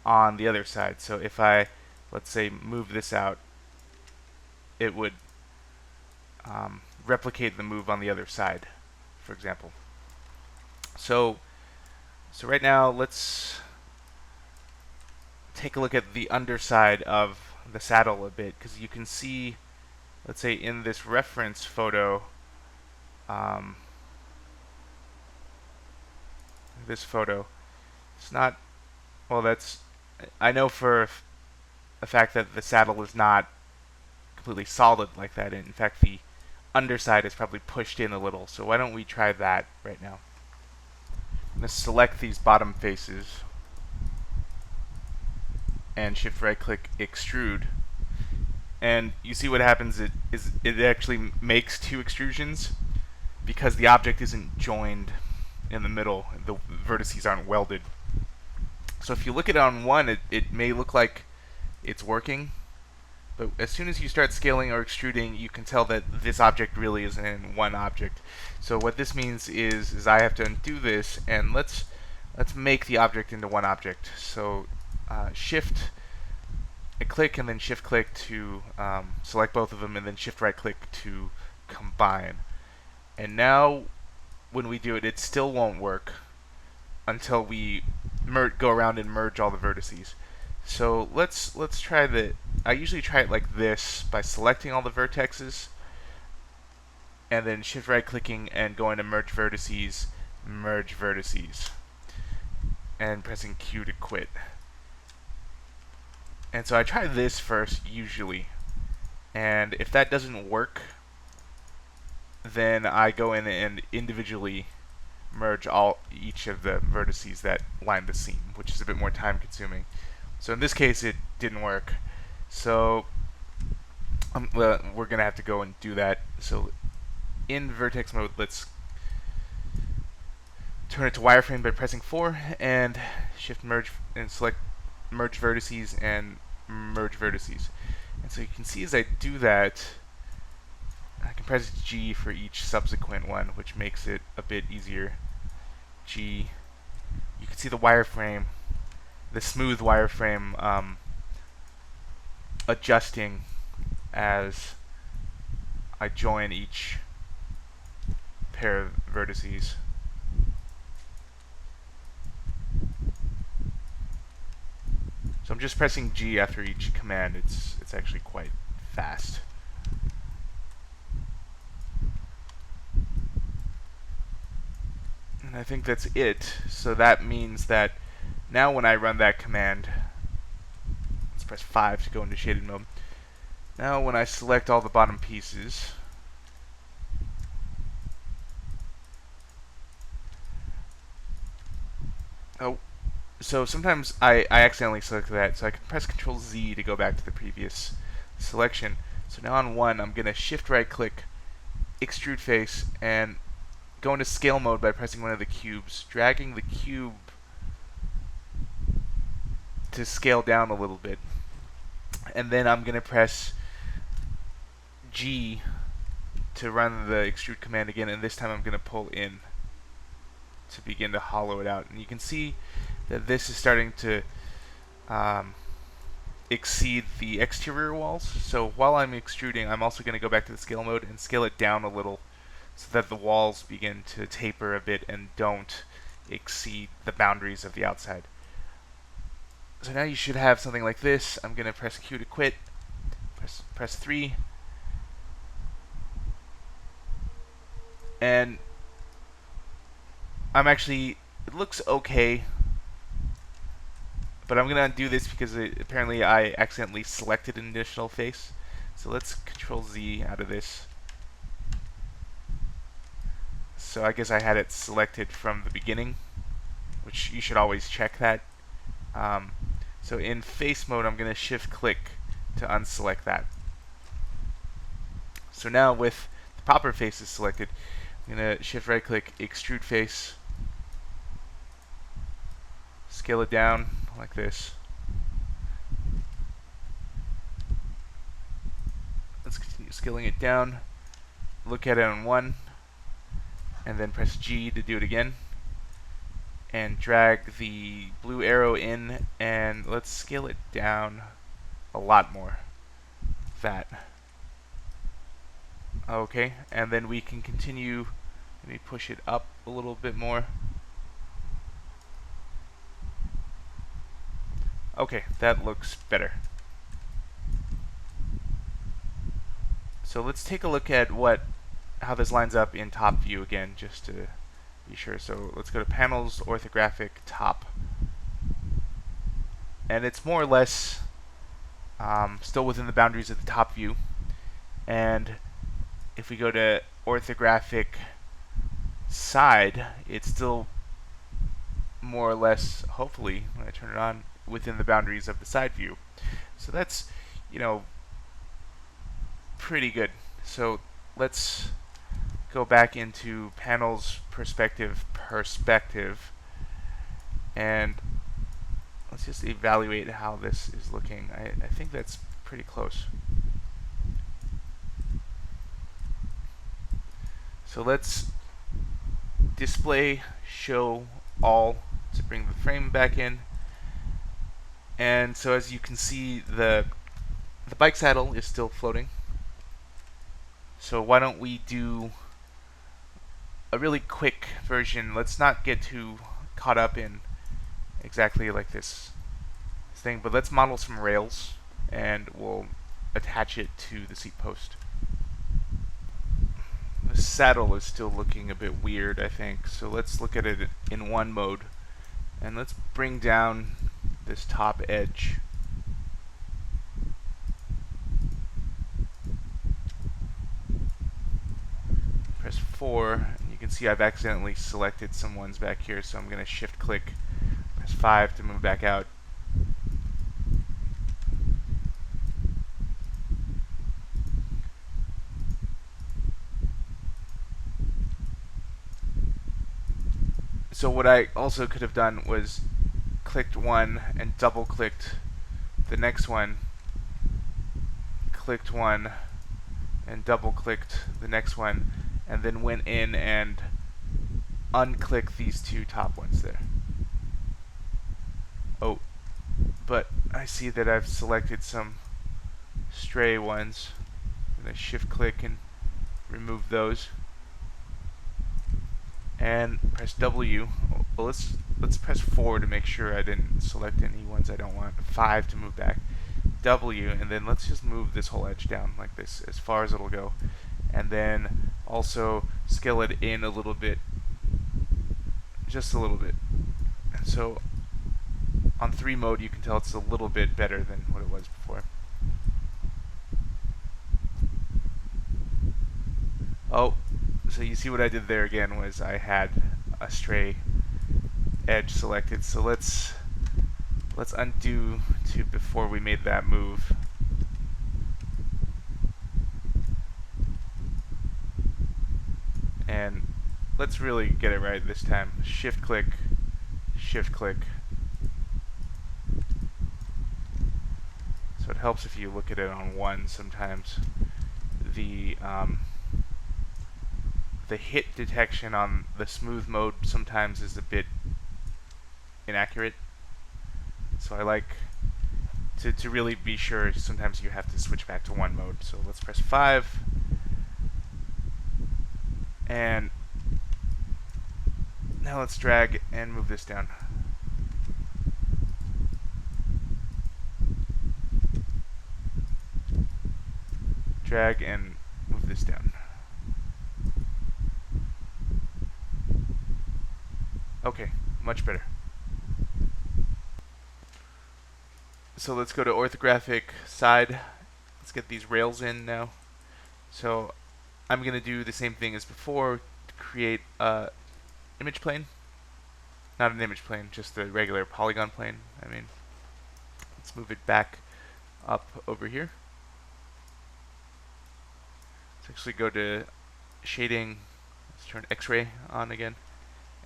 on the other side. So if I, let's say, move this out, it would replicate the move on the other side, for example. So right now, let's take a look at the underside of the saddle a bit, because you can see, let's say, in this reference photo, this photo, it's not, well, I know for a fact that the saddle is not completely solid like that. In fact, the underside is probably pushed in a little. So why don't we try that right now? I'm going to select these bottom faces and shift right click extrude. And you see what happens it actually makes 2 extrusions because the object isn't joined in the middle. The vertices aren't welded. So if you look at it on one, it may look like it's working, but as soon as you start scaling or extruding, you can tell that this object really isn't in one object. So what this means is I have to undo this, and let's make the object into one object. So shift click and then shift click to select both of them, and then shift right click to combine. And now when we do it, it still won't work until we go around and merge all the vertices. So let's try the. I usually try it like this by selecting all the vertexes, and then shift right clicking and going to merge vertices, and pressing Q to quit. And so I try this first usually, and if that doesn't work, then I go in and individually merge each of the vertices that line the seam, which is a bit more time consuming. So in this case it didn't work, so we're gonna have to go and do that. So in vertex mode, let's turn it to wireframe by pressing 4 and shift merge and select merge vertices and merge vertices. And so you can see as I do that, I can press G for each subsequent one, which makes it a bit easier. G. You can see the wireframe, the smooth wireframe adjusting as I join each pair of vertices. So I'm just pressing G after each command. It's actually quite fast. And I think that's it. So that means that now when I run that command, let's press 5 to go into shaded mode. Now when I select all the bottom pieces, so sometimes I accidentally select that, so I can press Control Z to go back to the previous selection. So now on 1, I'm going to shift right click, extrude face, and go into scale mode by pressing one of the cubes, dragging the cube to scale down a little bit. And then I'm going to press G to run the extrude command again, and this time I'm going to pull in to begin to hollow it out. And you can see that this is starting to exceed the exterior walls. So while I'm extruding, I'm also going to go back to the scale mode and scale it down a little so that the walls begin to taper a bit and don't exceed the boundaries of the outside. So now you should have something like this. I'm going to press Q to quit, press 3, and it looks okay, but I'm going to undo this because apparently I accidentally selected an additional face. So let's Control Z out of this. So I guess I had it selected from the beginning, which you should always check that. So in face mode, I'm going to shift click to unselect that. So now with the proper faces selected, I'm going to shift right click, extrude face, scale it down like this. Let's continue scaling it down. Look at it on 1, and then press G to do it again. And drag the blue arrow in, and let's scale it down a lot more. That. Okay, and then we can continue. Let me push it up a little bit more. Okay, that looks better. So let's take a look at how this lines up in top view again, just to be sure. So let's go to Panels, Orthographic, Top. And it's more or less still within the boundaries of the top view. And if we go to Orthographic Side, it's still more or less, hopefully, when I turn it on, within the boundaries of the side view. So that's, pretty good. So let's go back into Panels, Perspective, and let's just evaluate how this is looking. I think that's pretty close. So let's display show all to bring the frame back in. And so as you can see, the bike saddle is still floating. So why don't we do a really quick version. Let's not get too caught up in exactly like this thing, but let's model some rails and we'll attach it to the seat post. The saddle is still looking a bit weird, I think, so let's look at it in one mode and let's bring down this top edge. Press 4, and you can see I've accidentally selected some ones back here, so I'm going to shift click, press 5 to move back out. So what I also could have done was clicked one and double clicked the next one, clicked one and double clicked the next one, and then went in and unclicked these two top ones there. Oh, but I see that I've selected some stray ones. I'm going to shift click and remove those. And press W. Well, let's press 4 to make sure I didn't select any ones I don't want. 5 to move back. W, and then let's just move this whole edge down like this as far as it'll go. And then also scale it in a little bit. Just a little bit. And so on 3 mode you can tell it's a little bit better than what it was before. Oh, so you see what I did there again was I had a stray edge selected. So let's undo to before we made that move. And let's really get it right this time. Shift click, shift click. So it helps if you look at it on one sometimes. The hit detection on the smooth mode sometimes is a bit inaccurate. So I like to really be sure, sometimes you have to switch back to one mode. So let's press 5. And now let's drag and move this down. Drag and move this down. Okay, much better. So let's go to orthographic side. Let's get these rails in now. So I'm going to do the same thing as before to create a image plane. Not an image plane, just the regular polygon plane. I mean, let's move it back up over here. Let's actually go to shading. Let's turn X-ray on again.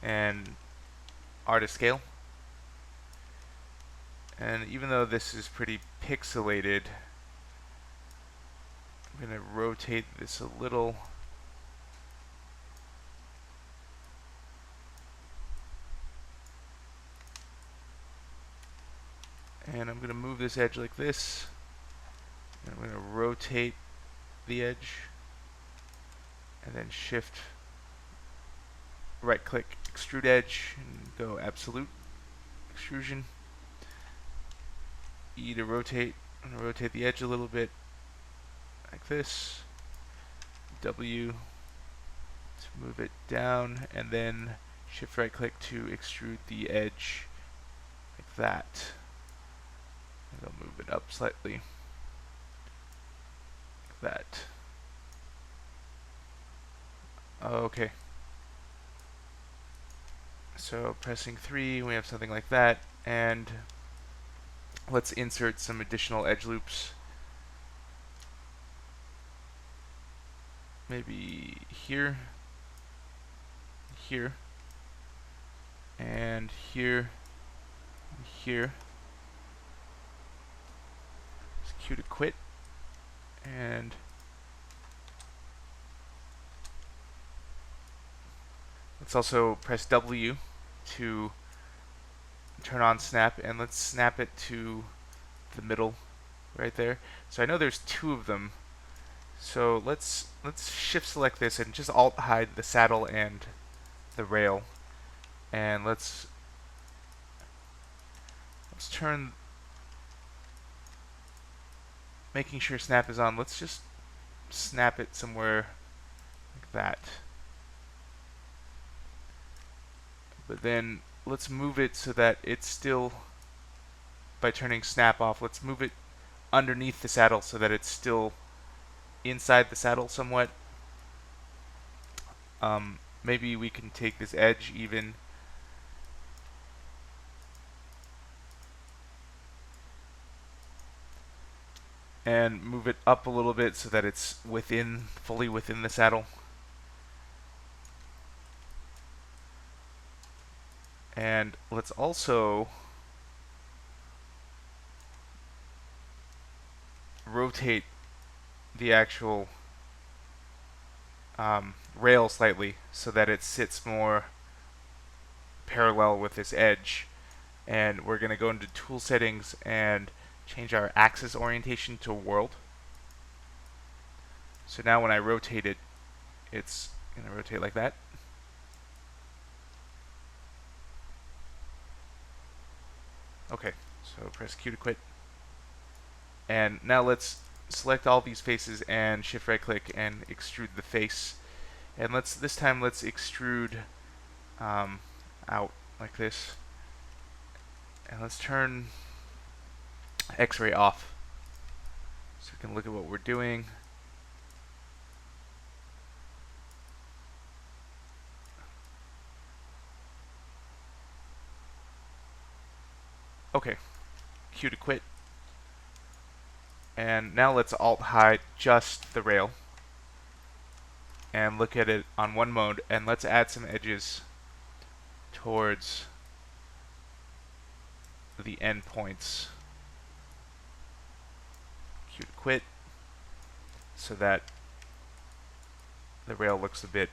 And artist scale. And even though this is pretty pixelated, I'm going to rotate this a little. And I'm going to move this edge like this. And I'm going to rotate the edge. And then shift, right click, extrude edge, and go absolute extrusion. E to rotate. I'm going to rotate the edge a little bit like this. W to move it down, and then shift right click to extrude the edge like that. And I'll move it up slightly like that. Okay. So pressing 3, we have something like that, and let's insert some additional edge loops. Maybe here, here, and here, and here. It's Q to quit, and let's also press W to turn on snap, and let's snap it to the middle right there. So I know there's 2 of them, So let's shift select this and just alt hide the saddle and the rail, and let's turn, making sure snap is on. Let's just snap it somewhere like that. But then let's move it so that it's still, by turning snap off, let's move it underneath the saddle so that it's still inside the saddle somewhat. Maybe we can take this edge even, and move it up a little bit so that it's fully within the saddle. And let's also rotate the actual rail slightly so that it sits more parallel with this edge. And we're going to go into tool settings and change our axis orientation to world. So now when I rotate it, it's going to rotate like that. Okay, so press Q to quit. And now let's select all these faces and shift right click and extrude the face. And this time let's extrude out like this. And let's turn X-ray off so we can look at what we're doing. Okay, Q to quit. And now let's alt hide just the rail and look at it on one mode, and let's add some edges towards the end points. Q to quit so that the rail looks a bit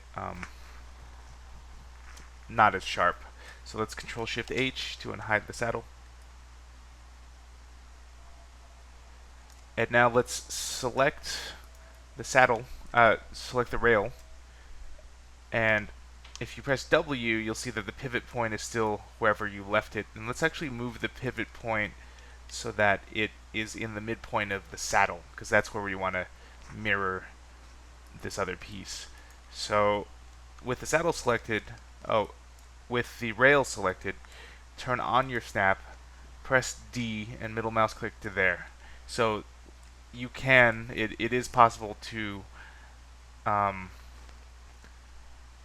not as sharp. So let's Control Shift H to unhide the saddle. And now let's select the saddle, select the rail, and if you press W, you'll see that the pivot point is still wherever you left it. And let's actually move the pivot point so that it is in the midpoint of the saddle, because that's where we want to mirror this other piece. So with the saddle selected, with the rail selected, turn on your snap, press D, and middle mouse click to there. So you can, it is possible to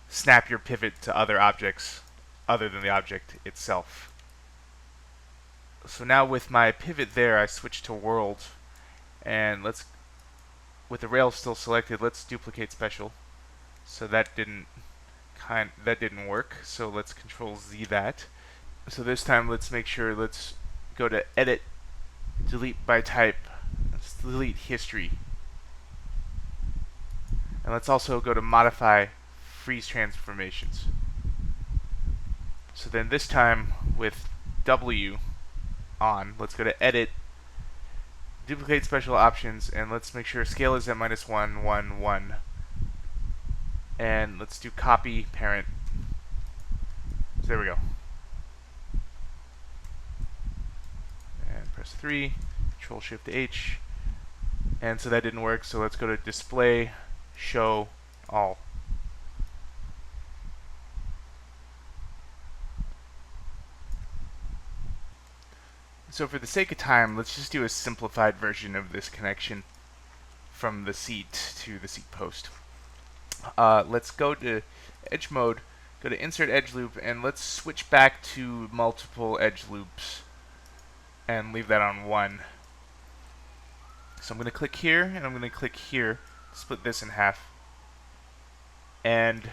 snap your pivot to other objects other than the object itself. So now with my pivot there, I switch to world, and with the rail still selected, let's duplicate special. So that didn't work. So let's Control Z that. So this time let's make sure, let's go to Edit, Delete by Type, let's delete History. And let's also go to Modify Freeze Transformations. So then this time with W on, let's go to Edit, Duplicate Special Options, and let's make sure Scale is at -1, 1, 1. And let's do Copy Parent. So there we go. And press 3, Control Shift H. And so that didn't work, so let's go to Display, Show, All. So for the sake of time, let's just do a simplified version of this connection from the seat to the seat post. Let's go to Edge Mode, go to Insert Edge Loop, and let's switch back to multiple edge loops and leave that on 1. So I'm going to click here, and I'm going to click here, split this in half, and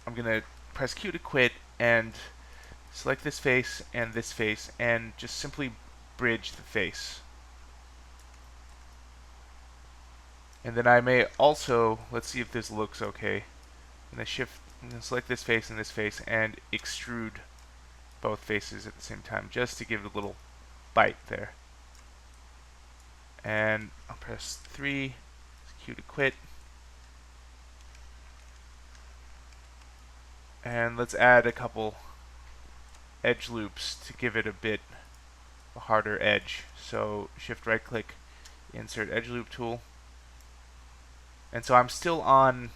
I'm going to press Q to quit and select this face, and just simply bridge the face. And then I may also, let's see if this looks okay. I'm going to select this face and extrude both faces at the same time, just to give it a little bite there. And I'll press 3, Q to quit. And let's add a couple edge loops to give it a bit a harder edge. So shift right click, insert edge loop tool. And so I'm still on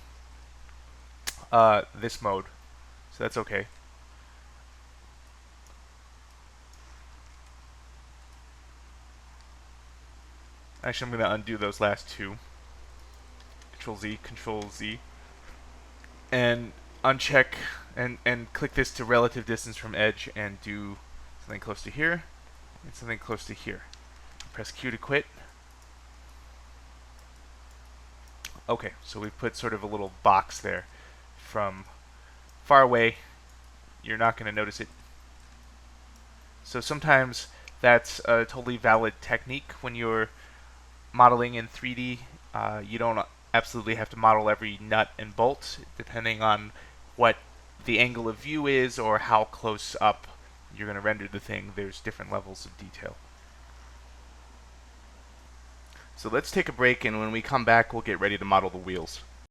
this mode, so that's okay. Actually, I'm going to undo those last two. Control Z, Control Z. And uncheck and click this to relative distance from edge and do something close to here and something close to here. Press Q to quit. Okay, so we've put sort of a little box there. From far away, you're not going to notice it. So sometimes that's a totally valid technique when you're modeling in 3D. You don't absolutely have to model every nut and bolt, depending on what the angle of view is or how close up you're going to render the thing. There's different levels of detail. So let's take a break, and when we come back, we'll get ready to model the wheels.